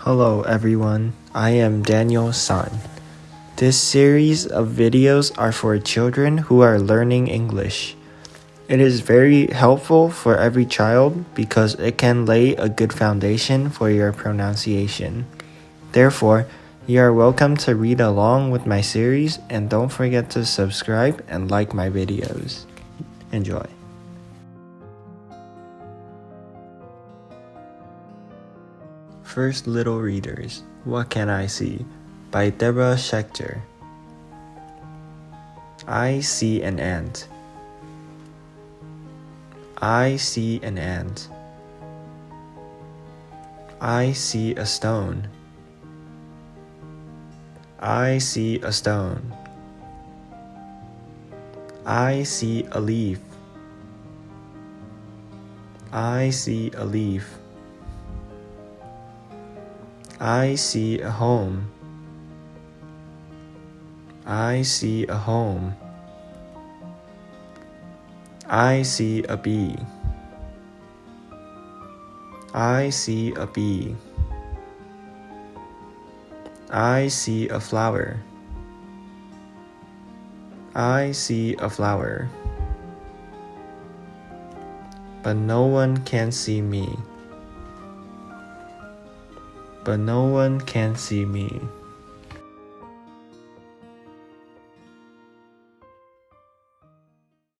Hello everyone, I am Daniel's son. This series of videos are for children who are learning English. It is very helpful for every child because it can lay a good foundation for your pronunciation. Therefore, you are welcome to read along with my series and don't forget to subscribe and like my videos. Enjoy. First Little Readers, What Can I See? By Deborah Schecter. I see an ant. I see an ant. I see a stone. I see a stone. I see a leaf. I see a leaf. I see a home. I see a home. I see a bee. I see a bee. I see a flower. I see a flower. But no one can see me. But no one can see me.